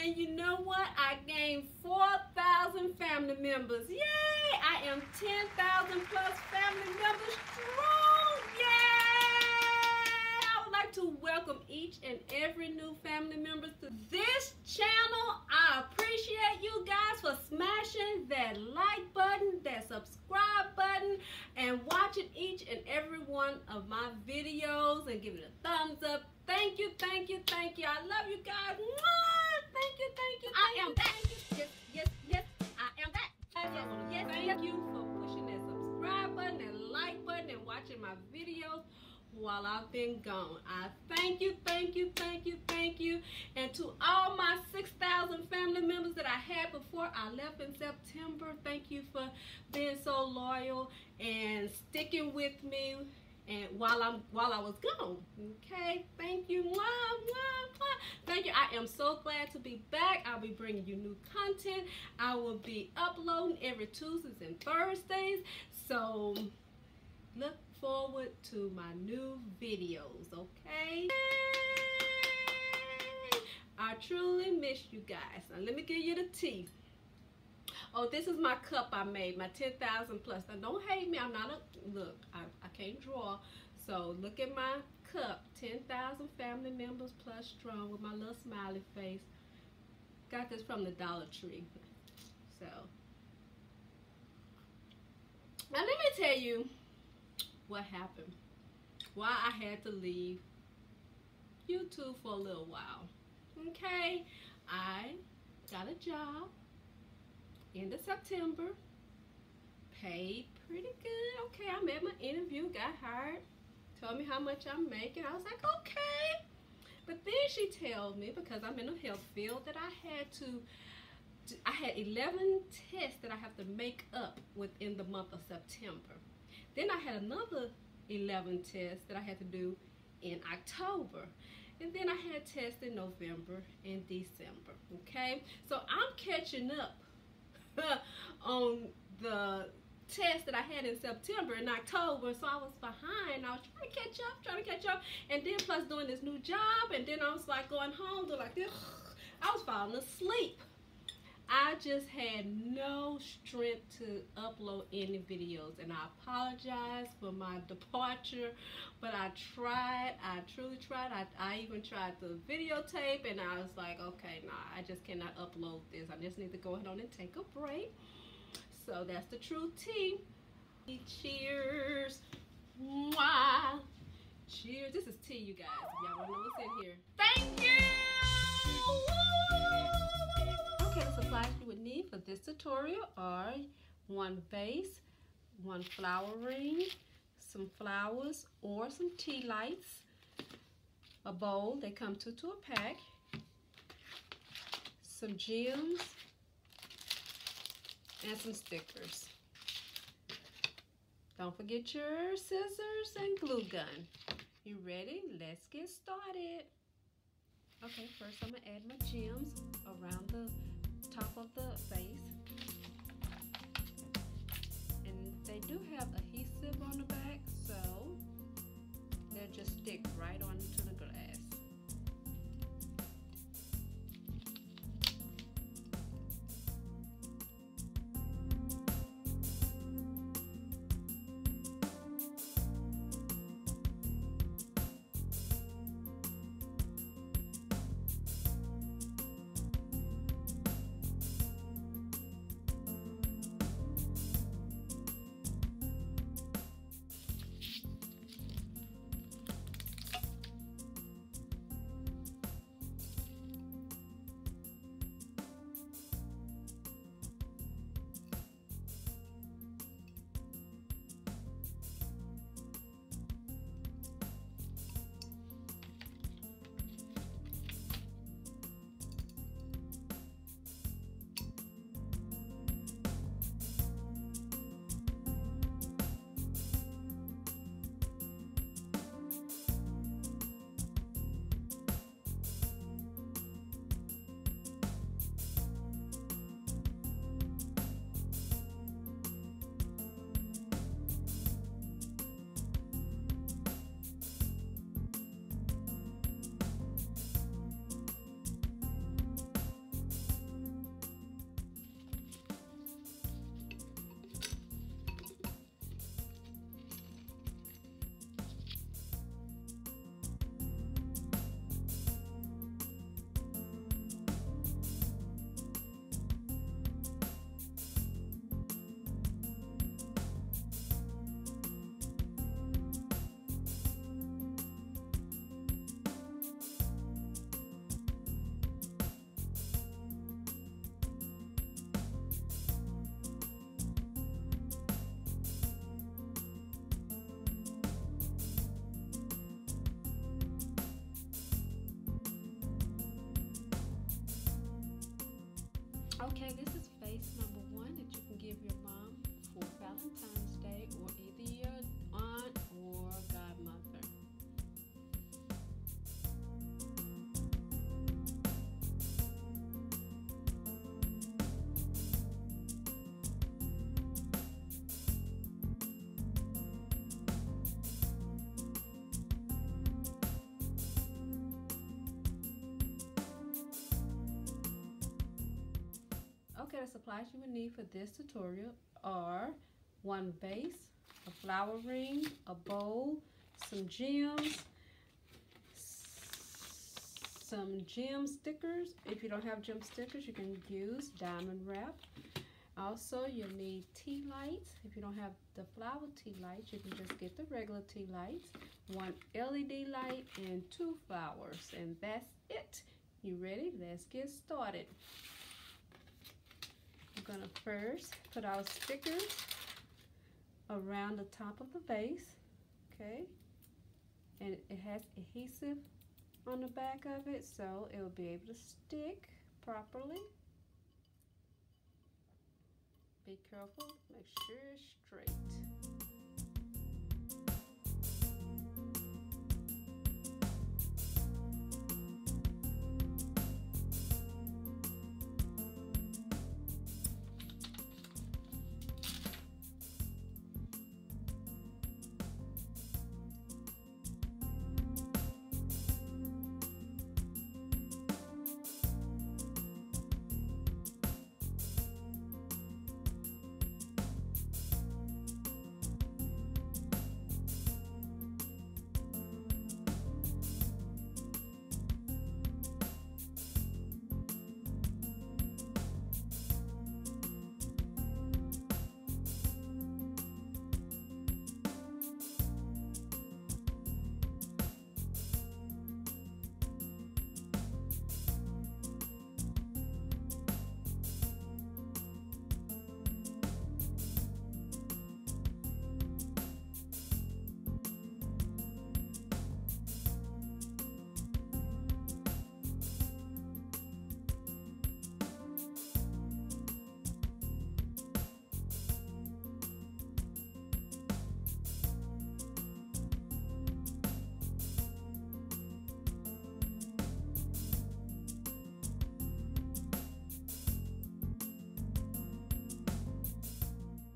And you know what? I gained 4,000 family members. Yay! I am 10,000 plus family members strong. Yay! I would like to welcome each and every new family member to this channel. I appreciate you guys for smashing that like button, that subscribe button, and watching each and every one of my videos and giving it a thumbs up. Thank you, thank you, thank you. I love you guys. Mwah! Thank you, thank you. I am back. Yes, yes, yes. I am back. Yes, thank you for pushing that subscribe button, that like button, and watching my videos while I've been gone. I thank you, thank you, thank you, thank you. And to all my 6,000 family members that I had before I left in September, thank you for being so loyal and sticking with me and while I was gone. Okay, thank you. Mwah, mwah, mwah. Thank you. I am so glad to be back. I'll be bringing you new content. I will be uploading every Tuesdays and Thursdays, so look forward to my new videos. Okay, I truly miss you guys. Now let me give you the tea. Oh, this is my cup I made, my 10,000 plus. Now don't hate me, I'm not a, look, I can't draw. So look at my cup, 10,000 family members plus strong, with my little smiley face. Got this from the Dollar Tree. So, now let me tell you what happened. Why I had to leave YouTube for a little while. Okay, I got a job end of September, paid pretty good. Okay, I met my interview, got hired, told me how much I'm making. I was like, okay. But then she told me, because I'm in the health field, that I had 11 tests that I have to make up within the month of September. Then I had another 11 tests that I had to do in October. And then I had tests in November and December. Okay, so I'm catching up on the test that I had in September and October, so I was behind. I was trying to catch up, and then plus doing this new job, and then I was like going home doing like this. I was falling asleep. I just had no strength to upload any videos, and I apologize for my departure, but I tried. I truly tried. I even tried the videotape, and I was like, okay, nah, I just cannot upload this. I just need to go ahead on and take a break. So that's the true tea. Cheers. Mwah. Cheers. This is tea, you guys. Y'all wanna know what's in here? Thank you. Okay, the supplies you would need for this tutorial are 1 vase, 1 flower ring, some flowers or some tea lights, a bowl, they come 2 to a pack, some gems, and some stickers. Don't forget your scissors and glue gun. You ready? Let's get started. Okay, first I'm gonna add my gems around the top of the vase, and they do have adhesive on the back, so they'll just stick right onto the glass. Okay, this is vase number 1 that you can give your mom for Valentine's Day, or either your aunt or godmother. Okay, the supplies you will need for this tutorial are 1 vase, a flower ring, a bowl, some gems, some gem stickers. If you don't have gem stickers, you can use diamond wrap. Also, you'll need tea lights. If you don't have the flower tea lights, you can just get the regular tea lights, 1 LED light, and 2 flowers. And that's it. You ready? Let's get started. We're going to first put our stickers around the top of the vase, okay? And it has adhesive on the back of it, so it will be able to stick properly. Be careful, make sure it's straight.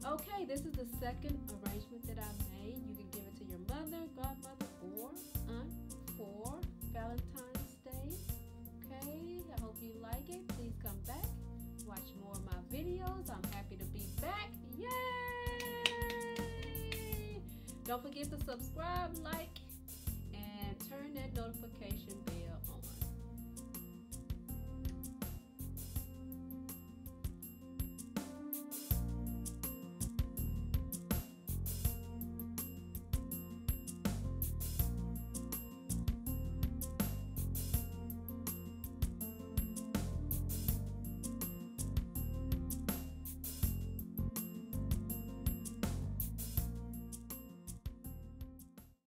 Okay, this is the second arrangement that I made. You can give it to your mother, godmother, or aunt for Valentine's Day. Okay, I hope you like it. Please come back, watch more of my videos. I'm happy to be back. Yay! Don't forget to subscribe, like, and turn that notification bell on.